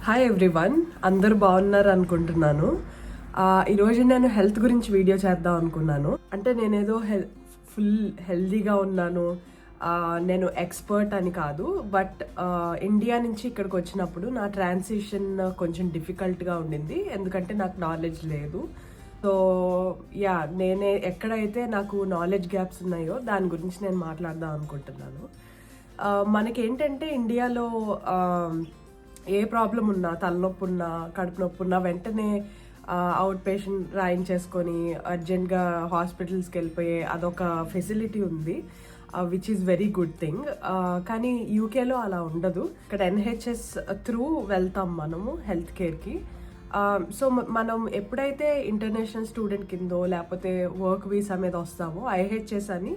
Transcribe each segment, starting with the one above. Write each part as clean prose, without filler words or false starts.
Hi everyone, అందరు బాగున్నారు అనుకుంటున్నాను. ఈరోజు నేను హెల్త్ గురించి వీడియో చేద్దాం అనుకున్నాను. అంటే నేనేదో ఫుల్ హెల్తీగా ఉన్నాను, నేను ఎక్స్పర్ట్ అని కాదు. బట్ ఇండియా నుంచి ఇక్కడికి వచ్చినప్పుడు నా ట్రాన్సిషన్ కొంచెం డిఫికల్ట్గా ఉండింది, ఎందుకంటే నాకు నాలెడ్జ్ లేదు. సో నేనే ఎక్కడైతే నాకు నాలెడ్జ్ గ్యాప్స్ ఉన్నాయో దాని గురించి నేను మాట్లాడదాం అనుకుంటున్నాను. మనకేంటంటే ఇండియాలో ఏ ప్రాబ్లం ఉన్నా, తలనొప్పి ఉన్నా, కడుపు నొప్పి ఉన్నా వెంటనే అవుట్ పేషెంట్ రాయించేసుకొని అర్జెంట్గా హాస్పిటల్స్కి వెళ్ళిపోయే అదొక ఫెసిలిటీ ఉంది, which is very good thing. కానీ యూకేలో అలా ఉండదు. ఇక్కడ ఎన్హెచ్ఎస్ త్రూ వెళ్తాం మనము హెల్త్ కేర్కి. సో మనం ఎప్పుడైతే ఇంటర్నేషనల్ స్టూడెంట్ కిందో లేకపోతే వర్క్ వీసా మీద వస్తామో ఐహెచ్ఎస్ అని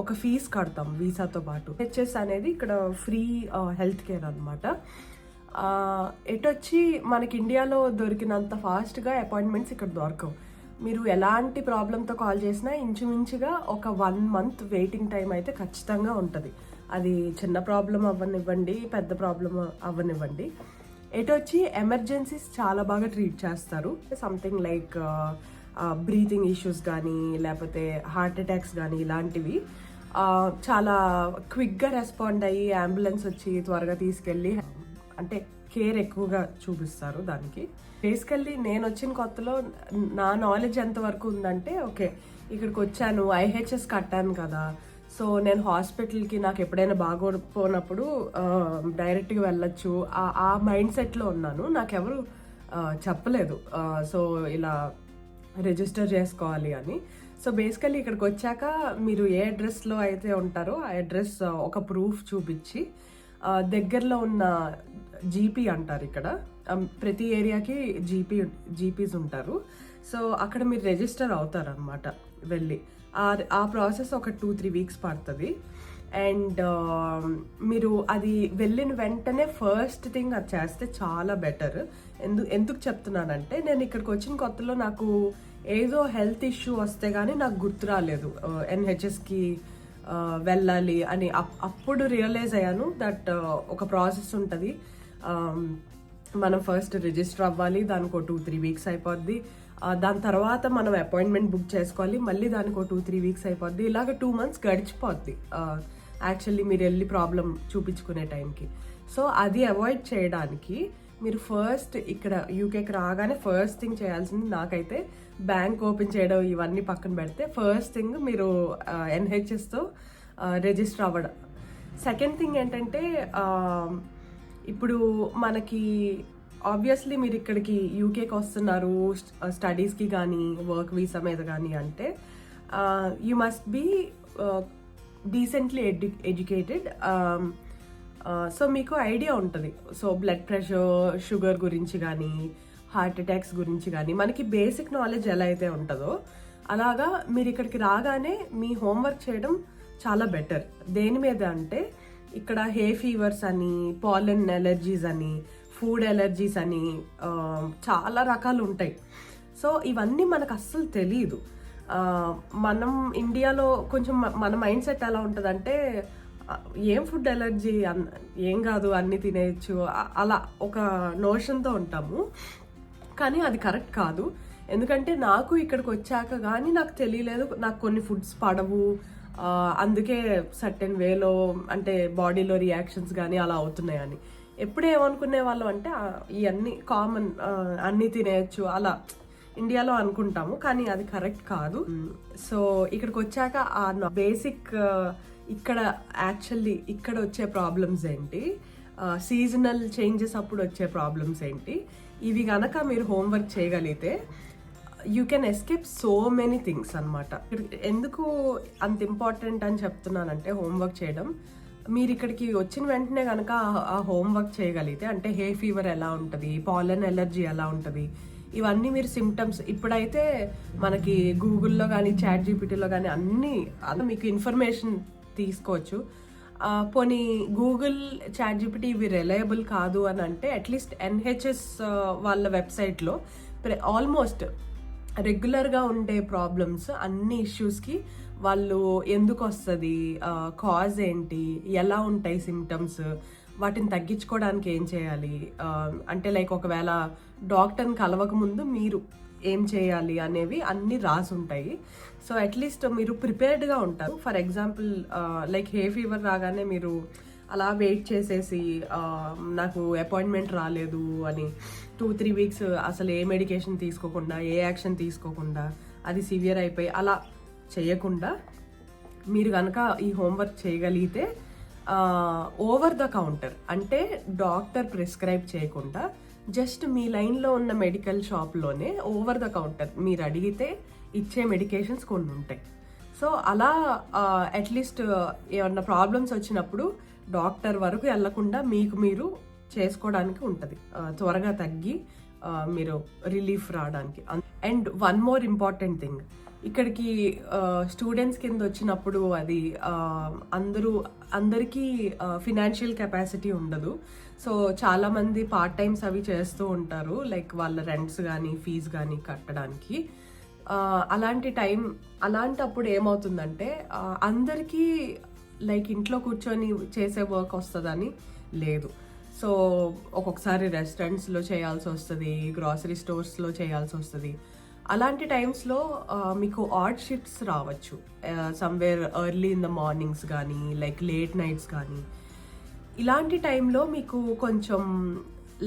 ఒక ఫీజ్ కడతాం వీసాతో పాటు. హెచ్ఎస్ అనేది ఇక్కడ ఫ్రీ హెల్త్ కేర్ అనమాట. ఎటొచ్చి మనకి ఇండియాలో దొరికినంత ఫాస్ట్గా అపాయింట్మెంట్స్ ఇక్కడ దొరకవు. మీరు ఎలాంటి ప్రాబ్లంతో కాల్ చేసినా ఇంచుమించుగా ఒక 1 month వెయిటింగ్ టైం అయితే ఖచ్చితంగా ఉంటుంది. అది చిన్న ప్రాబ్లం అవ్వనివ్వండి, పెద్ద ప్రాబ్లం అవ్వనివ్వండి. ఎటొచ్చి ఎమర్జెన్సీస్ చాలా బాగా ట్రీట్ చేస్తారు. సంథింగ్ లైక్ బ్రీతింగ్ ఇష్యూస్ కానీ లేకపోతే హార్ట్ అటాక్స్ కానీ ఇలాంటివి చాలా క్విక్గా రెస్పాండ్ అయ్యి అంబులెన్స్ వచ్చి త్వరగా తీసుకెళ్ళి అంటే కేర్ ఎక్కువగా చూపిస్తారు దానికి. బేసికల్లీ నేను వచ్చిన కొత్తలో నా నాలెడ్జ్ ఎంతవరకు ఉందంటే, ఓకే ఇక్కడికి వచ్చాను, ఐహెచ్ఎస్ కట్టాను కదా, సో నేను హాస్పిటల్కి నాకు ఎప్పుడైనా బాగోపోయినప్పుడు డైరెక్ట్గా వెళ్ళొచ్చు, ఆ మైండ్ సెట్లో ఉన్నాను. నాకెవరు చెప్పలేదు సో ఇలా రిజిస్టర్ చేసుకోవాలి అని. సో బేసికల్లీ ఇక్కడికి వచ్చాక మీరు ఏ అడ్రస్లో అయితే ఉంటారో ఆ అడ్రస్ ఒక ప్రూఫ్ చూపించి దగ్గరలో ఉన్న జీపీ అంటారు ఇక్కడ, ప్రతి ఏరియాకి జీపీస్ ఉంటారు. సో అక్కడ మీరు రిజిస్టర్ అవుతారనమాట వెళ్ళి. ఆ ప్రాసెస్ ఒక 2-3 weeks పడుతుంది. అండ్ మీరు అది వెళ్ళిన వెంటనే ఫస్ట్ థింగ్ అది చేస్తే చాలా బెటర్. ఎందుకు చెప్తున్నానంటే, నేను ఇక్కడికి వచ్చిన కొత్తలో నాకు ఏదో హెల్త్ ఇష్యూ వస్తే కానీ నాకు గుర్తు రాలేదు ఎన్హెచ్ఎస్కి వెళ్ళాలి అని. అప్పుడు రియలైజ్ అయ్యాను దట్ ఒక ప్రాసెస్ ఉంటుంది. మనం ఫస్ట్ రిజిస్టర్ అవ్వాలి, దానికి ఒక 2-3 weeks అయిపోద్ది. దాని తర్వాత మనం అపాయింట్మెంట్ బుక్ చేసుకోవాలి, మళ్ళీ దానికి ఒక 2-3 weeks అయిపోద్ది. ఇలాగ 2 months గడిచిపోద్ది యాక్చువల్లీ మీరు వెళ్ళి ప్రాబ్లం చూపించుకునే టైంకి. సో అది అవాయిడ్ చేయడానికి మీరు ఫస్ట్ ఇక్కడ యూకేకి రాగానే ఫస్ట్ థింగ్ చేయాల్సింది, నాకైతే బ్యాంక్ ఓపెన్ చేయడం ఇవన్నీ పక్కన పెడితే ఫస్ట్ థింగ్ మీరు ఎన్హెచ్ఎస్తో రిజిస్టర్ అవ్వడం. సెకండ్ థింగ్ ఏంటంటే, ఇప్పుడు మనకి ఆబ్వియస్లీ మీరు ఇక్కడికి యూకేకి వస్తున్నారు స్టడీస్కి కానీ వర్క్ వీసా మీద కానీ అంటే you must be decently educated. So మీకు ఐడియా ఉంటుంది. సో బ్లడ్ ప్రెషర్, షుగర్ గురించి కానీ హార్ట్ అటాక్స్ గురించి కానీ మనకి బేసిక్ నాలెడ్జ్ ఎలా అయితే ఉంటుందో అలాగా మీరు ఇక్కడికి రాగానే మీ హోంవర్క్ చేయడం చాలా బెటర్. దేని మీద అంటే, ఇక్కడ హే ఫీవర్స్ అని, పాలెన్ ఎలర్జీస్ అని, ఫుడ్ ఎలర్జీస్ అని చాలా రకాలు ఉంటాయి. సో ఇవన్నీ మనకు అస్సలు తెలియదు. మనం ఇండియాలో కొంచెం మన మైండ్ సెట్ ఎలా ఉంటుందంటే, ఏం ఫుడ్ ఎలర్జీ, ఏం కాదు అన్నీ తినేయచ్చు, అలా ఒక నోషన్తో ఉంటాము. కానీ అది కరెక్ట్ కాదు. ఎందుకంటే నాకు ఇక్కడికి వచ్చాక కానీ నాకు తెలియలేదు, నాకు కొన్ని ఫుడ్స్ పడవు, అందుకే సర్టెన్ వేలో అంటే బాడీలో రియాక్షన్స్ కానీ అలా అవుతున్నాయని. ఎప్పుడు ఏమనుకునే వాళ్ళం అంటే ఇవన్నీ కామన్, అన్నీ తినేయచ్చు అలా ఇండియాలో అనుకుంటాము, కానీ అది కరెక్ట్ కాదు. సో ఇక్కడికి వచ్చాక ఆ బేసిక్ ఇక్కడ యాక్చువల్లీ ఇక్కడ వచ్చే ప్రాబ్లమ్స్ ఏంటి, సీజనల్ చేంజెస్ అప్పుడు వచ్చే ప్రాబ్లమ్స్ ఏంటి, ఇవి కనుక మీరు హోంవర్క్ చేయగలిగితే you can escape so many things అనమాట. ఎందుకు అంత ఇంపార్టెంట్ అని చెప్తున్నానంటే, హోంవర్క్ చేయడం మీరు ఇక్కడికి వచ్చిన వెంటనే కనుక ఆ హోంవర్క్ చేయగలిగితే, అంటే హే ఫీవర్ ఎలా ఉంటుంది, పాలెన్ ఎలర్జీ ఎలా ఉంటుంది, ఇవన్నీ మీరు సిమ్టమ్స్ ఇప్పుడైతే మనకి గూగుల్లో కానీ చాట్ జీపీటీలో కానీ అన్నీ మీకు ఇన్ఫర్మేషన్ తీసుకోవచ్చు. పోనీ గూగుల్, చాట్ జీపీటీ ఇవి రిలయబుల్ కాదు అని అంటే అట్లీస్ట్ ఎన్హెచ్ఎస్ వాళ్ళ వెబ్సైట్లో ఆల్మోస్ట్ రెగ్యులర్గా ఉండే ప్రాబ్లమ్స్ అన్ని ఇష్యూస్కి వాళ్ళు ఎందుకు వస్తుంది, కాజ్ ఏంటి, ఎలా ఉంటాయి సిమ్టమ్స్, వాటిని తగ్గించుకోవడానికి ఏం చేయాలి, అంటే లైక్ ఒకవేళ డాక్టర్ని కలవక ముందు మీరు ఏం చేయాలి అనేవి అన్నీ రాసి ఉంటాయి. సో అట్లీస్ట్ మీరు ప్రిపేర్డ్గా ఉంటారు. For example like hey fever రాగానే మీరు అలా వెయిట్ చేసేసి నాకు అపాయింట్మెంట్ రాలేదు అని 2-3 వీక్స్ అసలు ఏ మెడికేషన్ తీసుకోకుండా ఏ యాక్షన్ తీసుకోకుండా అది సివియర్ అయిపోయి అలా చేయకుండా మీరు కనుక ఈ హోంవర్క్ చేయగలిగితే ఓవర్ ద కౌంటర్ అంటే డాక్టర్ ప్రిస్క్రైబ్ చేయకుండా జస్ట్ మీ లైన్లో ఉన్న మెడికల్ షాప్లోనే ఓవర్ ద కౌంటర్ మీరు అడిగితే ఇచ్చే మెడికేషన్స్ కొన్ని ఉంటాయి. సో అలా అట్లీస్ట్ ఏమన్నా ప్రాబ్లమ్స్ వచ్చినప్పుడు డాక్టర్ వరకు వెళ్లకుండా మీకు మీరు చేసుకోవడానికి ఉంటుంది, త్వరగా తగ్గి మీరు రిలీఫ్ రావడానికి. And one more important thing, ఇక్కడికి స్టూడెంట్స్ కింద వచ్చినప్పుడు అది అందరికీ ఫినాన్షియల్ కెపాసిటీ ఉండదు. సో చాలామంది పార్ట్ టైమ్స్ అవి చేస్తూ ఉంటారు, లైక్ వాళ్ళ రెంట్స్ కానీ ఫీజు కానీ కట్టడానికి. అలాంటప్పుడు ఏమవుతుందంటే అందరికీ లైక్ ఇంట్లో కూర్చొని చేసే వర్క్ వస్తుందని లేదు. సో ఒక్కొక్కసారి రెస్టారెంట్స్లో చేయాల్సి వస్తుంది, గ్రాసరీ స్టోర్స్లో చేయాల్సి వస్తుంది. అలాంటి టైమ్స్లో మీకు ఆడ్ షిఫ్ట్స్ రావచ్చు, somewhere early in the mornings కానీ లైక్ లేట్ నైట్స్ కానీ. ఇలాంటి టైంలో మీకు కొంచెం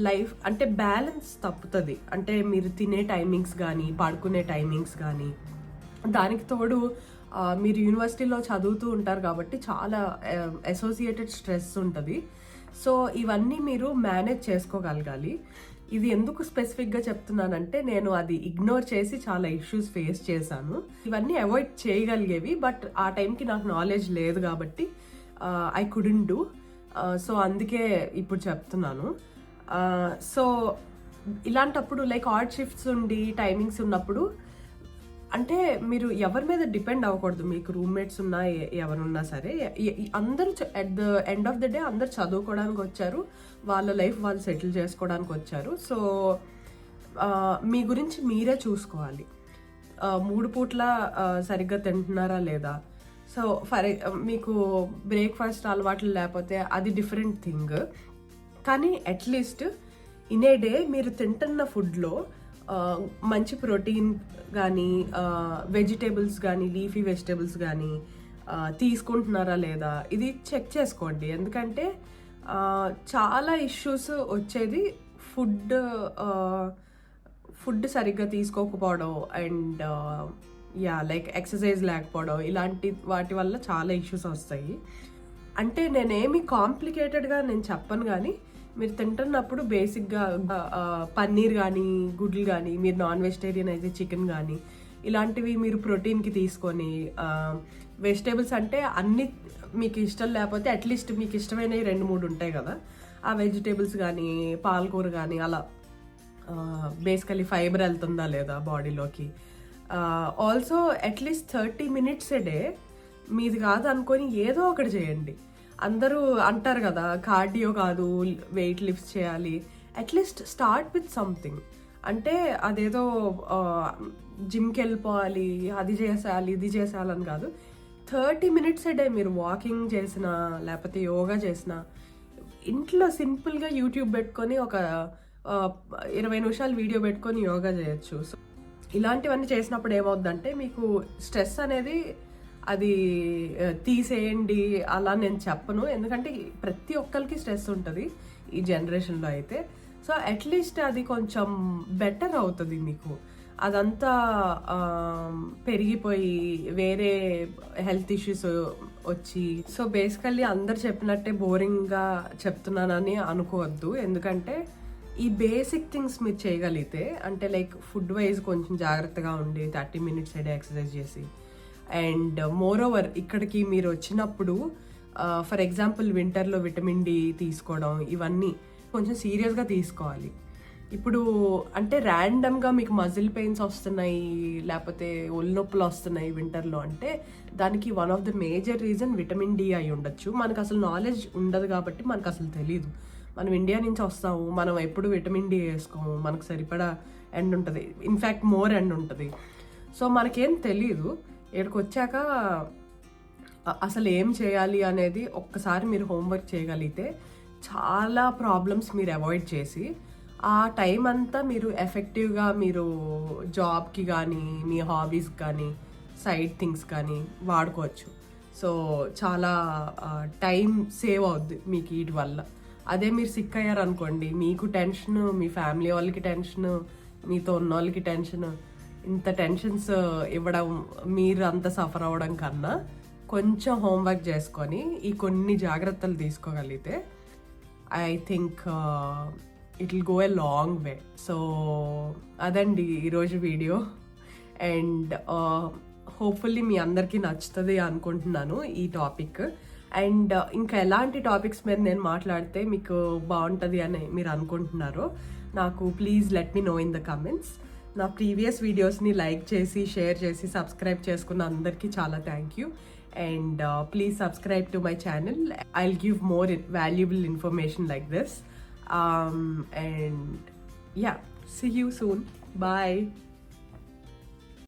లైఫ్ అంటే బ్యాలెన్స్ తప్పుతుంది. అంటే మీరు తినే టైమింగ్స్ కానీ పడుకునే టైమింగ్స్ కానీ, దానికి తోడు మీరు యూనివర్సిటీలో చదువుతూ ఉంటారు కాబట్టి చాలా అసోసియేటెడ్ స్ట్రెస్ ఉంటుంది. సో ఇవన్నీ మీరు మేనేజ్ చేసుకోగలగాలి. ఇది ఎందుకు స్పెసిఫిక్గా చెప్తున్నానంటే నేను అది ఇగ్నోర్ చేసి చాలా ఇష్యూస్ ఫేస్ చేశాను. ఇవన్నీ అవాయిడ్ చేయగలిగేవి, బట్ ఆ టైంకి నాకు నాలెడ్జ్ లేదు కాబట్టి ఐ కుడెంట్ డూ. సో అందుకే ఇప్పుడు చెప్తున్నాను. సో ఇలాంటప్పుడు లైక్ ఆడ్ షిఫ్ట్స్ ఉండి టైమింగ్స్ ఉన్నప్పుడు అంటే మీరు ఎవరి మీద డిపెండ్ అవ్వకూడదు. మీకు రూమ్మేట్స్ ఉన్నా ఎవరున్నా సరే అందరూ at the end of the day అందరు చదువుకోవడానికి వచ్చారు, వాళ్ళ లైఫ్ వాళ్ళు సెటిల్ చేసుకోవడానికి వచ్చారు. సో మీ గురించి మీరే చూసుకోవాలి. 3 పూట్ల సరిగ్గా తింటున్నారా లేదా, సో మీకు బ్రేక్ఫాస్ట్ అలవాట్లు లేకపోతే అది డిఫరెంట్ థింగ్. కానీ అట్లీస్ట్ ఇన్ ఏ డే మీరు తింటున్న ఫుడ్లో మంచి ప్రోటీన్ కానీ వెజిటేబుల్స్ కానీ లీఫీ వెజిటేబుల్స్ కానీ తీసుకుంటున్నారా లేదా ఇది చెక్ చేసుకోండి. ఎందుకంటే చాలా ఇష్యూస్ వచ్చేది ఫుడ్ సరిగ్గా తీసుకోకపోవడం అండ్ లైక్ ఎక్సర్సైజ్ లేకపోవడం, ఇలాంటి వాటి వల్ల చాలా ఇష్యూస్ వస్తాయి. అంటే నేనేమి కాంప్లికేటెడ్గా నేను చెప్పను, కానీ మీరు తింటున్నప్పుడు బేసిక్గా పన్నీర్ కానీ గుడ్లు కానీ, మీరు నాన్ వెజిటేరియన్ అయితే చికెన్ కానీ ఇలాంటివి మీరు ప్రోటీన్కి తీసుకొని, వెజిటేబుల్స్ అంటే అన్ని మీకు ఇష్టం లేకపోతే అట్లీస్ట్ మీకు ఇష్టమైనవి 2-3 ఉంటాయి కదా, ఆ వెజిటేబుల్స్ కానీ పాలకూర కానీ అలా బేసికలీ ఫైబర్ వెళ్తుందా లేదా బాడీలోకి. ఆల్సో అట్లీస్ట్ 30 minutes ఏ డే మీది కాదు అనుకొని ఏదో ఒకటి చేయండి. అందరూ అంటారు కదా కార్డియో కాదు వెయిట్ లిఫ్ట్ చేయాలి, అట్లీస్ట్ స్టార్ట్ విత్ సంథింగ్. అంటే అదేదో జిమ్కి వెళ్ళిపోవాలి, అది చేసేయాలి ఇది చేసేయాలని కాదు. 30 minutes ఏ డే మీరు వాకింగ్ చేసినా లేకపోతే యోగా చేసినా, ఇంట్లో సింపుల్గా యూట్యూబ్ పెట్టుకొని ఒక 20 నిమిషాలు వీడియో పెట్టుకొని యోగా చేయొచ్చు. సో ఇలాంటివన్నీ చేసినప్పుడు ఏమవుద్దంటే మీకు స్ట్రెస్ అనేది అది తీసేయండి అలా నేను చెప్పను, ఎందుకంటే ప్రతి ఒక్కరికి స్ట్రెస్ ఉంటుంది ఈ జనరేషన్లో అయితే. సో అట్లీస్ట్ అది కొంచెం బెటర్ అవుతుంది మీకు. అదంతా పెరిగిపోయి వేరే హెల్త్ ఇష్యూస్ వచ్చి, సో బేసికల్లీ అందరు చెప్పినట్టే బోరింగ్గా చెప్తున్నానని అనుకోవద్దు. ఎందుకంటే ఈ బేసిక్ థింగ్స్ మీరు చేయగలిగితే, అంటే లైక్ ఫుడ్ వైజ్ కొంచెం జాగ్రత్తగా ఉండి 30 minutes ఏ డే ఎక్సర్సైజ్ చేసి, అండ్ మోర్ ఓవర్ ఇక్కడికి మీరు వచ్చినప్పుడు ఫర్ ఎగ్జాంపుల్ వింటర్లో విటమిన్ డి తీసుకోవడం, ఇవన్నీ కొంచెం సీరియస్గా తీసుకోవాలి. ఇప్పుడు అంటే ర్యాండమ్గా మీకు మజిల్ పెయిన్స్ వస్తున్నాయి లేకపోతే ఒళ్ళు నొప్పులు వస్తున్నాయి వింటర్లో అంటే దానికి one of the major reason vitamin D అయి ఉండొచ్చు. మనకు అసలు నాలెడ్జ్ ఉండదు కాబట్టి మనకు అసలు తెలీదు. మనం ఇండియా నుంచి వస్తాము, మనం ఎప్పుడు విటమిన్ డి వేసుకోము, మనకు సరిపడా ఎండ్ ఉంటుంది, ఇన్ఫ్యాక్ట్ మోర్ ఎండ్ ఉంటుంది. సో మనకేం తెలీదు. ఇక్కడికి వచ్చాక అసలు ఏం చేయాలి అనేది ఒక్కసారి మీరు హోంవర్క్ చేయగలిగితే చాలా ప్రాబ్లమ్స్ మీరు అవాయిడ్ చేసి ఆ టైం అంతా మీరు ఎఫెక్టివ్గా మీరు జాబ్కి కానీ మీ హాబీస్కి కానీ సైడ్ థింగ్స్ కానీ వాడుకోవచ్చు. సో చాలా టైం సేవ్ అవుద్ది మీకు వీటి వల్ల. అదే మీరు సిక్ అయ్యారనుకోండి, మీకు టెన్షన్, మీ ఫ్యామిలీ వాళ్ళకి టెన్షన్, మీతో ఉన్న వాళ్ళకి టెన్షన్, ఇంత టెన్షన్స్ ఇవ్వడం, మీరు అంత సఫర్ అవ్వడం కన్నా కొంచెం హోంవర్క్ చేసుకొని ఈ కొన్ని జాగ్రత్తలు తీసుకోగలిగితే I think it will go a long way. So అదండి ఈరోజు వీడియో. అండ్ హోప్ఫుల్లీ మీ అందరికీ నచ్చుతుంది అనుకుంటున్నాను ఈ టాపిక్. అండ్ ఇంకా ఎలాంటి టాపిక్స్ మీద నేను మాట్లాడితే మీకు బాగుంటుంది అని మీరు అనుకుంటున్నారో నాకు please let me know in the comments. నా ప్రీవియస్ వీడియోస్ని లైక్ చేసి షేర్ చేసి సబ్స్క్రైబ్ చేసుకున్న అందరికీ చాలా thank you. And please subscribe to my channel. I'll give more valuable information like this. And yeah, see you soon. Bye.